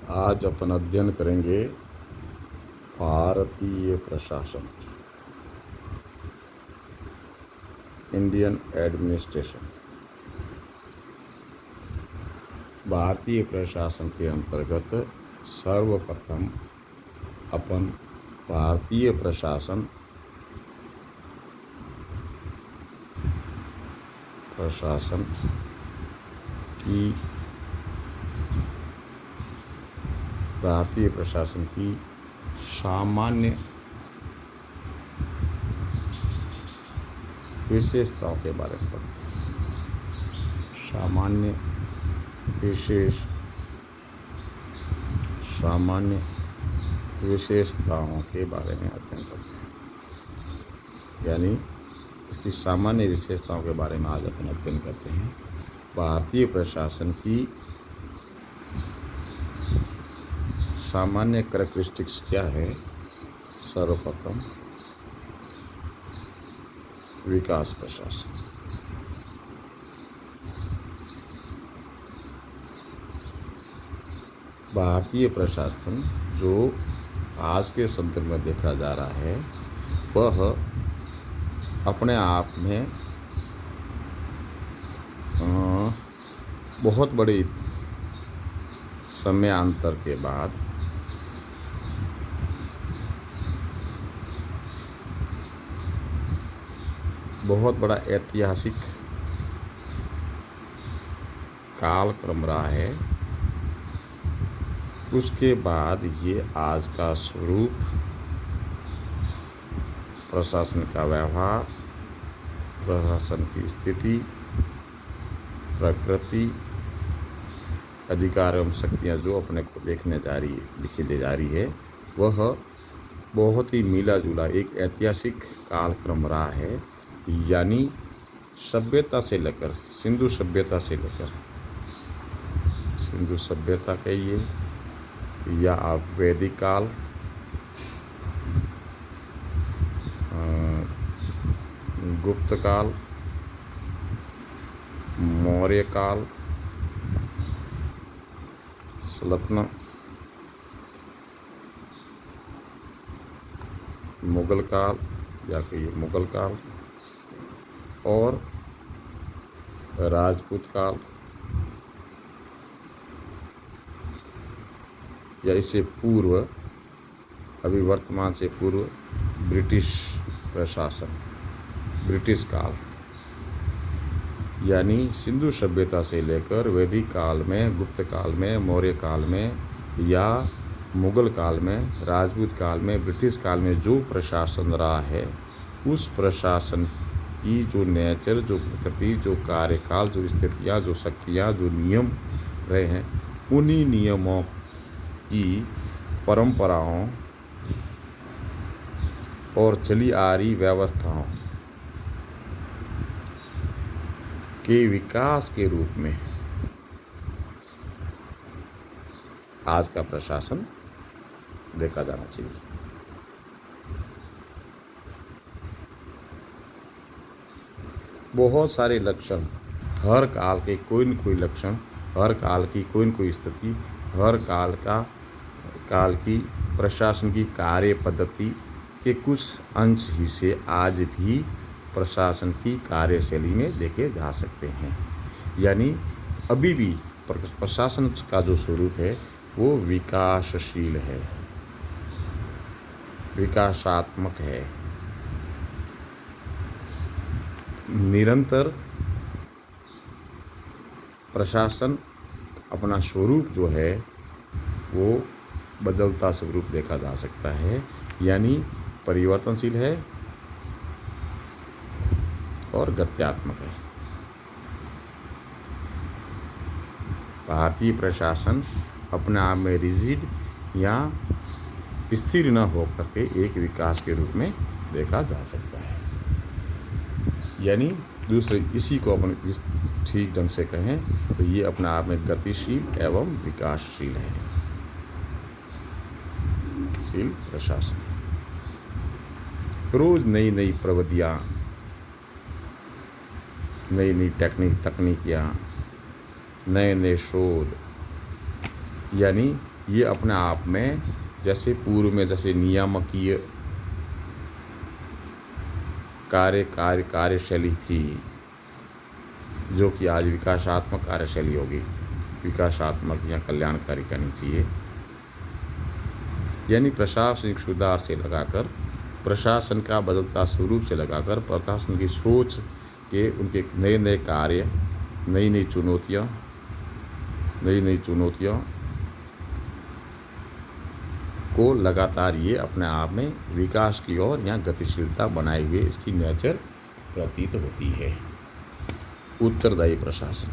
आज अपन अध्ययन करेंगे भारतीय प्रशासन, इंडियन एडमिनिस्ट्रेशन। भारतीय प्रशासन के अंतर्गत सर्वप्रथम अपन भारतीय प्रशासन की सामान्य विशेषताओं के बारे में पढ़ते हैं। सामान्य विशेषताओं के बारे में अध्ययन करते हैं, यानी इसकी सामान्य विशेषताओं के बारे में आज अपन अध्ययन करते हैं। भारतीय प्रशासन की सामान्य कैरेक्टरिस्टिक्स क्या है? सर्वप्रथम विकास प्रशासन। भारतीय प्रशासन जो आज के संदर्भ में देखा जा रहा है वह अपने आप में बहुत बड़े समयांतर के बाद बहुत बड़ा ऐतिहासिक कालक्रम रहा है। उसके बाद ये आज का स्वरूप, प्रशासन का व्यवहार, प्रशासन की स्थिति, प्रकृति, अधिकार एवं शक्तियाँ जो अपने को दिखी जा रही है, वह बहुत ही मिला जुला एक ऐतिहासिक कालक्रम रहा है। यानी सभ्यता से लेकर सिंधु सभ्यता कहिए या आप वैदिक काल, गुप्त काल, मौर्य काल, सल्तनत, मुगल काल या कहिए मुगल काल और राजपूत काल, या इससे पूर्व, अभी वर्तमान से पूर्व ब्रिटिश प्रशासन, ब्रिटिश काल, यानी सिंधु सभ्यता से लेकर वैदिक काल में, गुप्त काल में, मौर्य काल में या मुगल काल में, राजपूत काल में, ब्रिटिश काल में जो प्रशासन रहा है, उस प्रशासन की जो नेचर, जो प्रकृति, जो कार्यकाल, जो स्थितियाँ, जो शक्तियाँ, जो नियम रहे हैं, उन्हीं नियमों की परंपराओं और चली आ रही व्यवस्थाओं के विकास के रूप में आज का प्रशासन देखा जाना चाहिए। बहुत सारे लक्षण, हर काल के कोई न कोई लक्षण, हर काल की कोई न कोई स्थिति, हर काल की प्रशासन की कार्य पद्धति के कुछ अंश हिस्से आज भी प्रशासन की कार्यशैली में देखे जा सकते हैं। यानी अभी भी प्रशासन का जो स्वरूप है वो विकासशील है, विकासात्मक है। निरंतर प्रशासन अपना स्वरूप जो है वो बदलता स्वरूप देखा जा सकता है, यानी परिवर्तनशील है और गत्यात्मक है। भारतीय प्रशासन अपने आप में रिजिड या स्थिर न होकर के एक विकास के रूप में देखा जा सकता है। यानी दूसरे इसी को अपन इस ठीक ढंग से कहें तो ये अपने आप में गतिशील एवं विकासशील है। शील प्रशासन रोज नई नई प्रविधियाँ, नई नई तकनीकियाँ, नए नए शोध, यानी ये अपने आप में जैसे पूर्व में जैसे नियामकीय कार्यशैली थी, जो कि आज विकासात्मक कार्यशैली होगी, विकासात्मक या कल्याणकारी करनी चाहिए। यानी प्रशासनिक सुधार से लगाकर प्रशासन का बदलता स्वरूप से लगाकर प्रशासन की सोच के उनके नए नए कार्य, नई नई चुनौतियों को लगातार ये अपने आप में विकास की ओर या गतिशीलता बनाए हुए इसकी नेचर प्रतीत होती है। उत्तरदायी प्रशासन,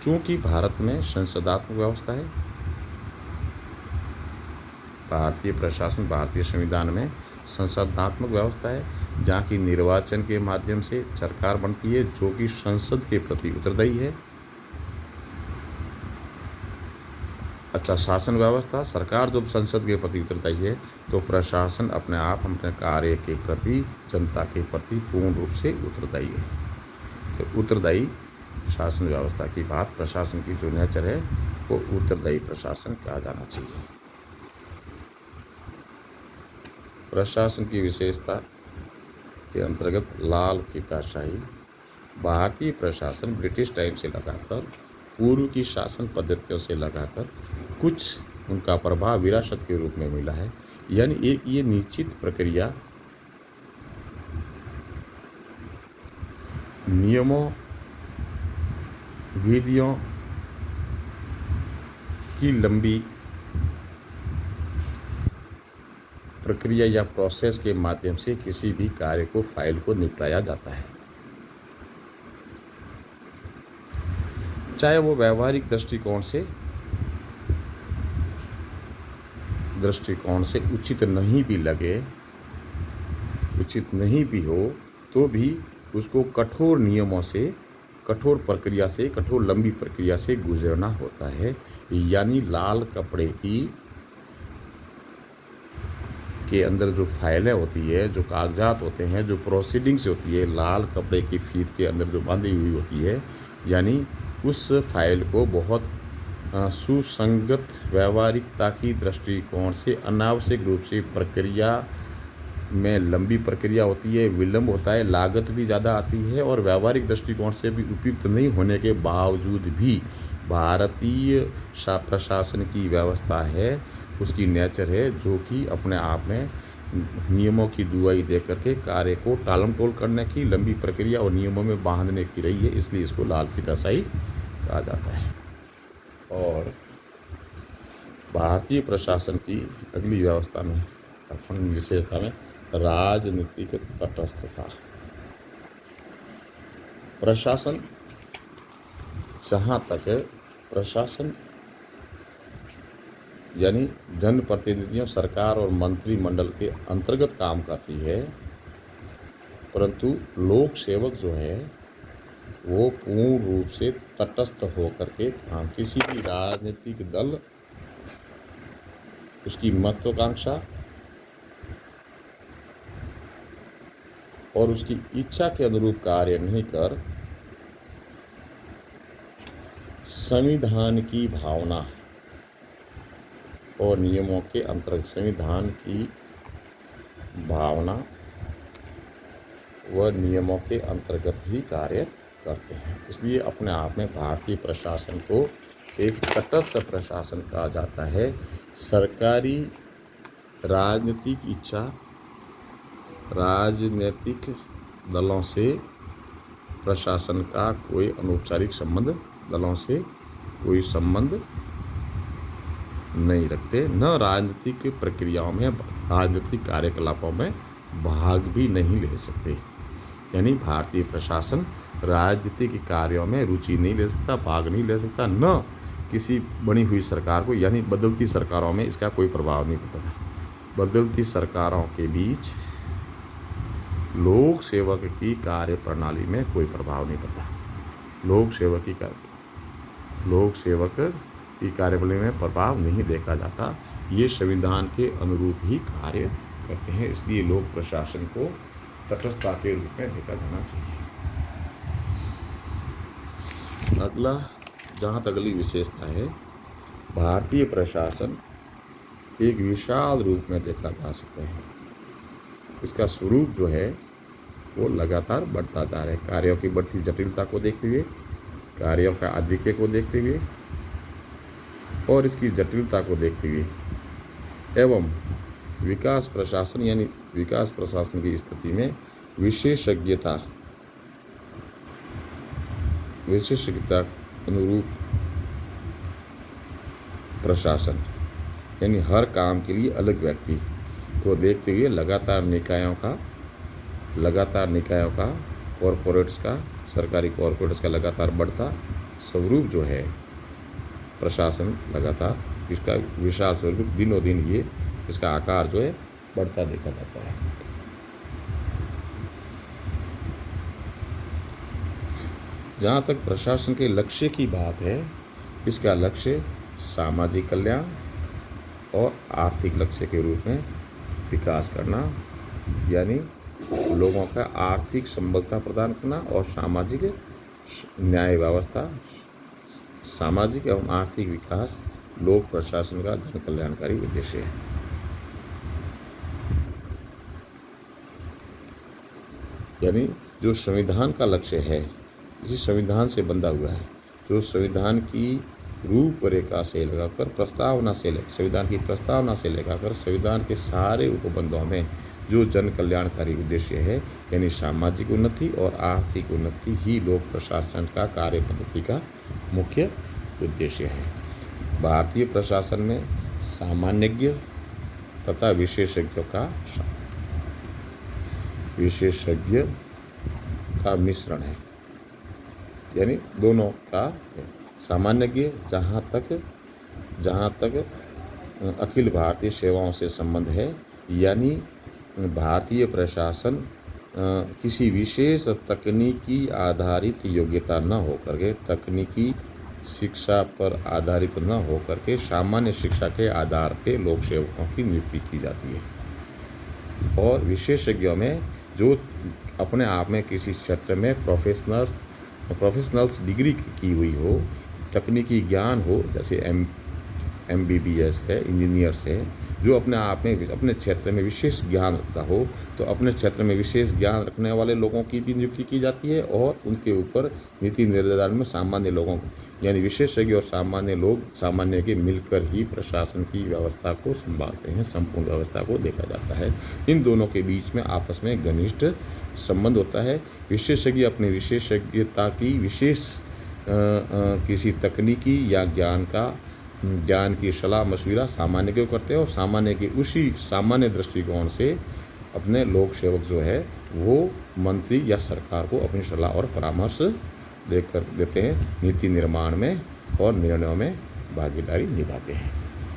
चूंकि भारत में संसदात्मक व्यवस्था है, भारतीय प्रशासन भारतीय संविधान में संसदात्मक व्यवस्था है, जहाँ की निर्वाचन के माध्यम से सरकार बनती है जो कि संसद के प्रति उत्तरदायी है। अच्छा, शासन व्यवस्था, सरकार जब संसद के प्रति उत्तरदायी है तो प्रशासन अपने आप अपने कार्य के प्रति जनता के प्रति पूर्ण रूप से उत्तरदायी है। तो उत्तरदायी शासन व्यवस्था की बात, प्रशासन की जो नेचर है वो उत्तरदायी प्रशासन कहा जाना चाहिए। प्रशासन की विशेषता के अंतर्गत लाल फीताशाही, भारतीय प्रशासन ब्रिटिश टाइम से लगाकर पूर्व की शासन पद्धतियों से लगाकर कुछ उनका प्रभाव विरासत के रूप में मिला है। यानी एक ये निश्चित प्रक्रिया, नियमों, विधियों की लंबी प्रक्रिया या प्रोसेस के माध्यम से किसी भी कार्य को, फाइल को निपटाया जाता है, चाहे वो व्यावहारिक दृष्टिकोण से उचित नहीं भी लगे, उचित नहीं भी हो, तो भी उसको कठोर नियमों से, कठोर प्रक्रिया से, कठोर लंबी प्रक्रिया से गुजरना होता है। यानी लाल कपड़े के अंदर जो फाइलें होती है, जो कागजात होते हैं, जो प्रोसीडिंग्स होती है, लाल कपड़े की फीत के अंदर जो बांधी हुई होती है, यानी उस फाइल को बहुत सुसंगत व्यावहारिकता की दृष्टिकोण से अनावश्यक रूप से प्रक्रिया में लंबी प्रक्रिया होती है, विलंब होता है, लागत भी ज़्यादा आती है और व्यावहारिक दृष्टिकोण से भी उपयुक्त नहीं होने के बावजूद भी भारतीय प्रशासन की व्यवस्था है, उसकी नेचर है जो कि अपने आप में नियमों की दुहाई दे करके कार्य को टालम टोल करने की, लंबी प्रक्रिया और नियमों में बांधने की रही है। इसलिए इसको लाल फीताशाही कहा जाता है। और भारतीय प्रशासन की अगली व्यवस्था में, अपन विशेषता में राजनीतिक तटस्थता। प्रशासन, जहाँ तक प्रशासन यानी जनप्रतिनिधियों, सरकार और मंत्रिमंडल के अंतर्गत काम करती है, परंतु लोक सेवक जो है वो पूर्ण रूप से तटस्थ होकर के काम, किसी भी राजनीतिक दल, उसकी महत्वाकांक्षा और उसकी इच्छा के अनुरूप कार्य नहीं कर संविधान की भावना और नियमों के अंतर्गत, संविधान की भावना व नियमों के अंतर्गत ही कार्य करते हैं। इसलिए अपने आप में भारतीय प्रशासन को एक तटस्थ प्रशासन कहा जाता है। सरकारी राजनीतिक इच्छा, राजनीतिक दलों से प्रशासन का कोई अनौपचारिक संबंध, दलों से कोई संबंध नहीं रखते, न राजनीतिक प्रक्रियाओं में, राजनीतिक कार्यकलापों में भाग भी नहीं ले सकते। यानी भारतीय प्रशासन राजनीतिक कार्यों में रुचि नहीं ले सकता, भाग नहीं ले सकता, न किसी बनी हुई सरकार को, यानी बदलती सरकारों में इसका कोई प्रभाव नहीं पड़ता है। बदलती सरकारों के बीच लोक सेवक की कार्य प्रणाली में कोई प्रभाव नहीं पड़ता। लोक सेवक की कार्यप्रणाली में प्रभाव नहीं देखा जाता। ये संविधान के अनुरूप ही कार्य करते हैं। इसलिए लोक प्रशासन को तटस्थता के रूप में देखा जाना चाहिए। अगला, जहाँ तक अगली विशेषता है भारतीय प्रशासन एक विशाल रूप में देखा जा सकता है। इसका स्वरूप जो है वो लगातार बढ़ता जा रहा है। कार्यों की बढ़ती जटिलता को देखते हुए, कार्यों का आधिक्य को देखते हुए और इसकी जटिलता को देखते हुए एवं विकास प्रशासन यानी विकास प्रशासन की स्थिति में विशेषज्ञता अनुरूप प्रशासन यानी हर काम के लिए अलग व्यक्ति को देखते हुए लगातार निकायों का कॉरपोरेट्स का सरकारी कॉरपोरेट्स का लगातार बढ़ता स्वरूप जो है प्रशासन लगातार इसका विशाल स्वरूप दिनों दिन ये इसका आकार जो है बढ़ता देखा जाता है। जहाँ तक प्रशासन के लक्ष्य की बात है, इसका लक्ष्य सामाजिक कल्याण और आर्थिक लक्ष्य के रूप में विकास करना यानी लोगों का आर्थिक संबलता प्रदान करना और सामाजिक न्याय व्यवस्था, सामाजिक एवं आर्थिक विकास लोक प्रशासन का जन कल्याणकारी उद्देश्य है। यानी जो संविधान का लक्ष्य है, इसी संविधान से बंधा हुआ है, जो संविधान की रूपरेखा से लगाकर संविधान की प्रस्तावना से लगाकर संविधान के सारे उपबंधों में जो जन कल्याणकारी उद्देश्य है यानी सामाजिक उन्नति और आर्थिक उन्नति ही लोक प्रशासन का कार्य पद्धति का मुख्य उद्देश्य है। भारतीय प्रशासन में सामान्यज्ञ तथा विशेषज्ञ का मिश्रण है, यानी दोनों का है। सामान्यज्ञ जहाँ तक अखिल भारतीय सेवाओं से संबंध है, यानी भारतीय प्रशासन किसी विशेष तकनीकी आधारित योग्यता न होकर के, तकनीकी शिक्षा पर आधारित न होकर के सामान्य शिक्षा के आधार पे लोक सेवकों की नियुक्ति की जाती है। और विशेषज्ञों में जो अपने आप में किसी क्षेत्र में प्रोफेशनल्स डिग्री की हुई हो, तकनीकी ज्ञान हो, जैसे MBBS है, इंजीनियर्स है, जो अपने आप में अपने क्षेत्र में विशेष ज्ञान रखता हो, तो अपने क्षेत्र में विशेष ज्ञान रखने वाले लोगों की भी नियुक्ति की जाती है और उनके ऊपर नीति निर्धारण में सामान्य लोगों यानी विशेषज्ञ और सामान्य के मिलकर ही प्रशासन की व्यवस्था को संभालते हैं, संपूर्ण व्यवस्था को देखा जाता है। इन दोनों के बीच में आपस में घनिष्ठ संबंध होता है। विशेषज्ञ अपनी विशेषज्ञता की किसी तकनीकी या ज्ञान की सलाह मशविरा सामान्य को करते हैं और सामान्य के उसी सामान्य दृष्टिकोण से अपने लोक सेवक जो है वो मंत्री या सरकार को अपनी सलाह और परामर्श देते हैं, नीति निर्माण में और निर्णयों में भागीदारी निभाते हैं।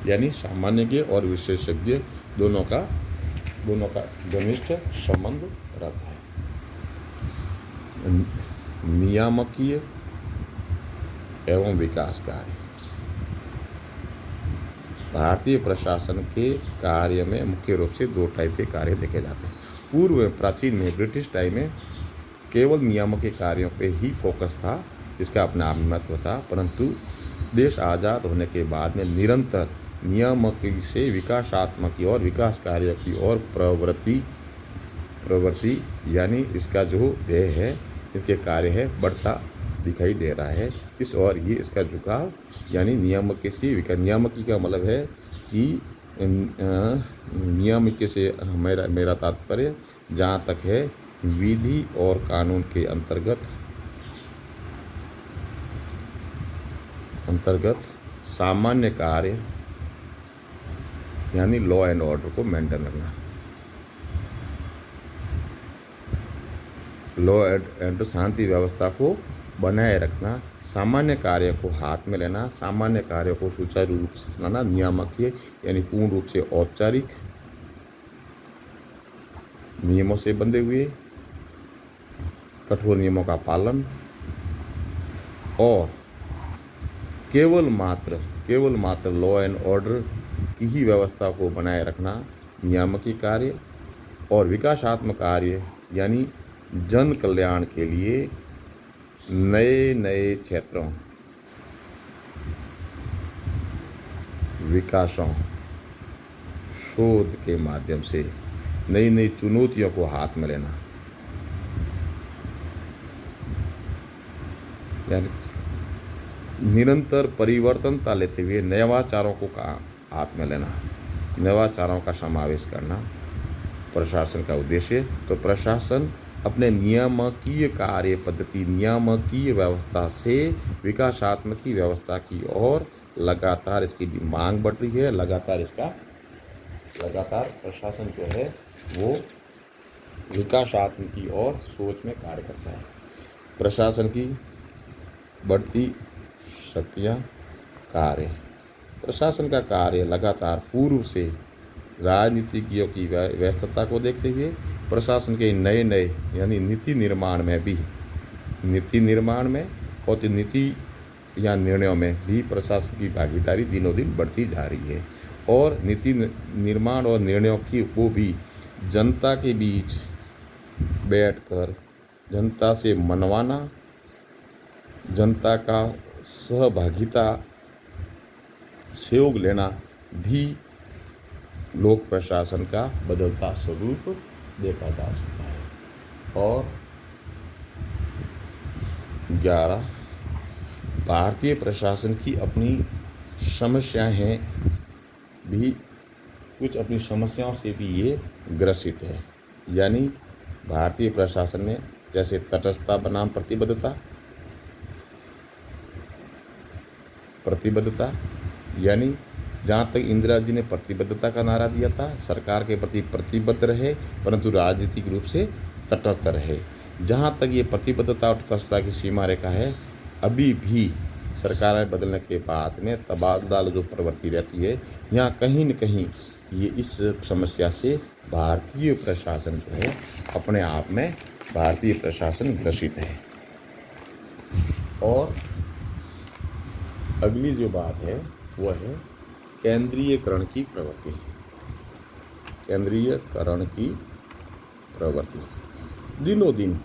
यानी सामान्य और विशेषज्ञ दोनों का घनिष्ठ संबंध रहता है। नियामकीय एवं विकास कार्य। भारतीय प्रशासन के कार्य में मुख्य रूप से दो टाइप के कार्य देखे जाते हैं। पूर्व में प्राचीन में ब्रिटिश टाइम में केवल नियामकीय कार्यों पे ही फोकस था, इसका अपना आप महत्व था, परंतु देश आज़ाद होने के बाद में निरंतर नियामकीय से विकासात्मक और विकास कार्यों की ओर प्रवृत्ति यानी इसका जो ध्येय है, इसके कार्य है, बढ़ता दिखाई दे रहा है। इस और ये इसका झुकाव यानी नियामकीय से नियामकीय का मतलब है कि नियामकीय से मेरा तात्पर्य जहाँ तक है विधि और कानून के अंतर्गत सामान्य कार्य यानी लॉ एंड ऑर्डर को मेंटेन रखना, लॉ एंड शांति व्यवस्था को बनाए रखना, सामान्य कार्य को हाथ में लेना, सामान्य कार्यों को सुचारू रूप से चलाना। नियामकीय यानी पूर्ण रूप से औपचारिक नियमों से बंधे हुए, कठोर नियमों का पालन और केवल मात्र लॉ एंड ऑर्डर की ही व्यवस्था को बनाए रखना नियामकीय कार्य। और विकासात्मक कार्य यानी जन कल्याण के लिए नए क्षेत्रों विकासों, शोध के माध्यम से नई नई चुनौतियों को हाथ में लेना, यानी निरंतर परिवर्तनता लेते हुए नवाचारों को हाथ में लेना, नवाचारों का समावेश करना प्रशासन का उद्देश्य। तो प्रशासन अपने नियामकीय कार्य पद्धति, नियामकीय व्यवस्था से विकासात्मक व्यवस्था की ओर लगातार इसकी मांग बढ़ रही है। लगातार प्रशासन जो है वो विकासात्मक की ओर सोच में कार्य करता है। प्रशासन की बढ़ती शक्तियाँ, कार्य। प्रशासन का कार्य लगातार पूर्व से राजनीतिज्ञों की व्यस्तता को देखते हुए प्रशासन के नए नए यानी नीति निर्माण में और नीति या निर्णयों में भी प्रशासन की भागीदारी दिनों दिन बढ़ती जा रही है। और नीति निर्माण और निर्णयों को भी जनता के बीच बैठकर जनता से मनवाना, जनता का सहभागिता सहयोग लेना भी लोक प्रशासन का बदलता स्वरूप देखा जा सकता है। और 11, भारतीय प्रशासन की अपनी समस्याएं हैं भी, कुछ अपनी समस्याओं से भी ये ग्रसित है। यानी भारतीय प्रशासन में जैसे तटस्थता बनाम प्रतिबद्धता, यानी जहाँ तक इंदिरा जी ने प्रतिबद्धता का नारा दिया था, सरकार के प्रति प्रतिबद्ध रहे परंतु राजनीतिक रूप से तटस्थ रहे। जहाँ तक ये प्रतिबद्धता और तटस्थता की सीमा रेखा है, अभी भी सरकारें बदलने के बाद में तबादला जो प्रवृत्ति रहती है, यहाँ कहीं न कहीं ये इस समस्या से भारतीय प्रशासन जो है अपने आप में भारतीय प्रशासन ग्रसित है। और अगली जो बात है वह है केंद्रीयकरण की प्रवृत्ति। केंद्रीयकरण की प्रवृत्ति दिनों दिन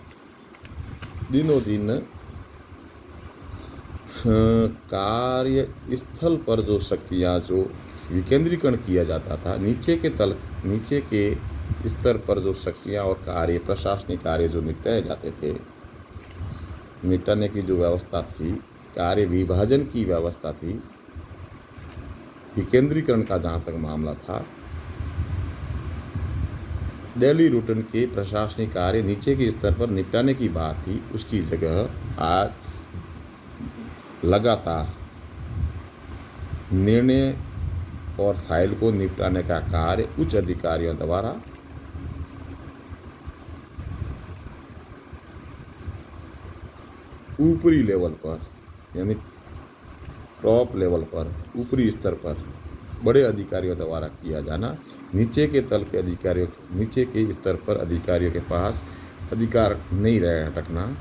कार्य स्थल पर जो शक्तियाँ जो विकेंद्रीकरण किया जाता था, नीचे के स्तर पर जो शक्तियाँ और कार्य, प्रशासनिक कार्य जो निपटाए जाते थे, निपटाने की जो व्यवस्था थी, कार्य विभाजन की व्यवस्था थी, विकेंद्रीकरण का जहाँ तक मामला था, डेली रूटीन के प्रशासनिक कार्य नीचे के स्तर पर निपटाने की बात थी, उसकी जगह आज लगातार निर्णय और फाइल को निपटाने का कार्य उच्च अधिकारियों द्वारा ऊपरी लेवल पर, यानी टॉप लेवल पर, ऊपरी स्तर पर बड़े अधिकारियों द्वारा किया जाना, नीचे के स्तर पर अधिकारियों के पास अधिकार नहीं रखना,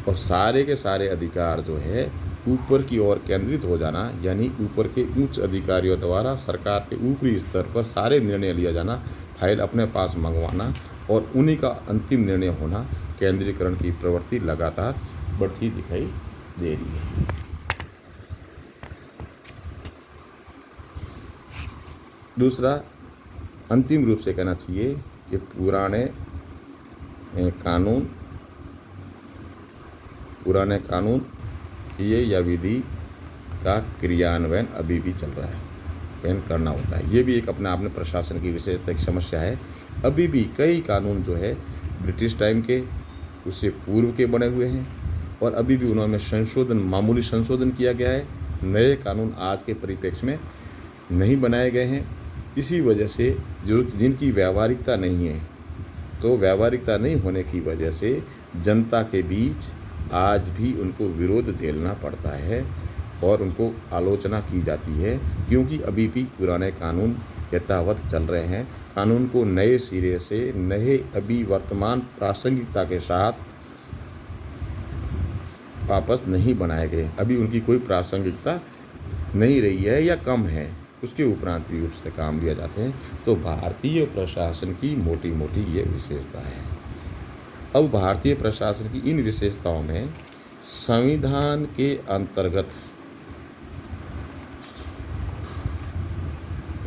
और सारे के सारे अधिकार जो है ऊपर की ओर केंद्रित हो जाना, यानी ऊपर के उच्च अधिकारियों द्वारा सरकार के ऊपरी स्तर पर सारे निर्णय लिया जाना, फाइल अपने पास मंगवाना और उन्हीं का अंतिम निर्णय होना। केंद्रीकरण की प्रवृत्ति लगातार बढ़ती दिखाई दे रही है। दूसरा, अंतिम रूप से कहना चाहिए कि पुराने कानून ये या विधि का क्रियान्वयन अभी भी चल रहा है, पेन करना होता है। ये भी एक अपने आप में प्रशासन की विशेषता की समस्या है। अभी भी कई कानून जो है ब्रिटिश टाइम के, उससे पूर्व के बने हुए हैं और अभी भी उन्होंने मामूली संशोधन किया गया है। नए कानून आज के परिप्रेक्ष्य में नहीं बनाए गए हैं। इसी वजह से जिनकी व्यावहारिकता नहीं है, तो व्यावहारिकता नहीं होने की वजह से जनता के बीच आज भी उनको विरोध झेलना पड़ता है और उनको आलोचना की जाती है, क्योंकि अभी भी पुराने कानून यथावत चल रहे हैं। कानून को नए सिरे से, अभी वर्तमान प्रासंगिकता के साथ वापस नहीं बनाए गए। अभी उनकी कोई प्रासंगिकता नहीं रही है या कम है, उसके उपरांत भी उससे काम लिया जाते हैं। तो भारतीय प्रशासन की मोटी मोटी ये विशेषता है। अब भारतीय प्रशासन की इन विशेषताओं में संविधान के अंतर्गत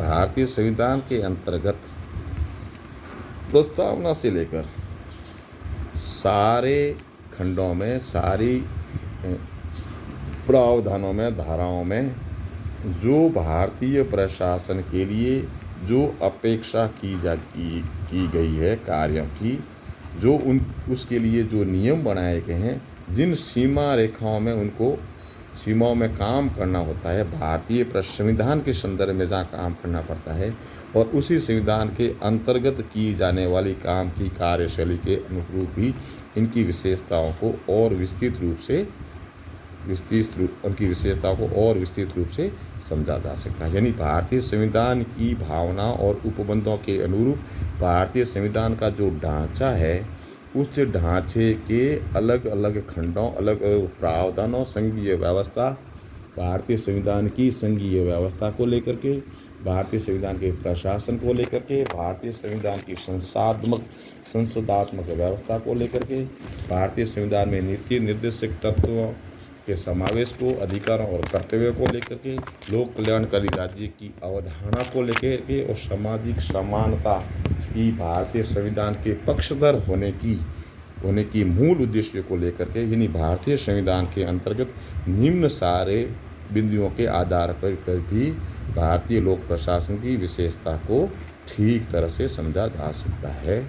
भारतीय संविधान के अंतर्गत प्रस्तावना से लेकर सारे खंडों में, सारी प्रावधानों में, धाराओं में जो भारतीय प्रशासन के लिए जो अपेक्षा की गई है कार्यों की, जो उसके लिए जो नियम बनाए गए हैं, जिन सीमा रेखाओं में उनको सीमाओं में काम करना होता है, भारतीय संविधान के संदर्भ में जहाँ काम करना पड़ता है, और उसी संविधान के अंतर्गत की जाने वाली काम की कार्यशैली के अनुरूप ही इनकी विशेषताओं को और उनकी विशेषताओं को और विस्तृत रूप से समझा जा सकता है। यानी भारतीय संविधान की भावना और उपबंधों के अनुरूप भारतीय संविधान का जो ढांचा है, उस ढांचे के अलग अलग खंडों, अलग अलग प्रावधानों, संघीय व्यवस्था, भारतीय संविधान की संघीय व्यवस्था को लेकर के, भारतीय संविधान के प्रशासन को लेकर के, भारतीय संविधान की संसदात्मक व्यवस्था को लेकर के, भारतीय संविधान में नीति निर्देशक तत्वों के समावेश को, अधिकारों और कर्तव्यों को लेकर के, लोक कल्याणकारी राज्य की अवधारणा को लेकर के, और सामाजिक समानता की भारतीय संविधान के पक्षधर होने की मूल उद्देश्य को लेकर के, यानी भारतीय संविधान के अंतर्गत निम्न सारे बिंदुओं के आधार पर भी भारतीय लोक प्रशासन की विशेषता को ठीक तरह से समझा जा सकता है।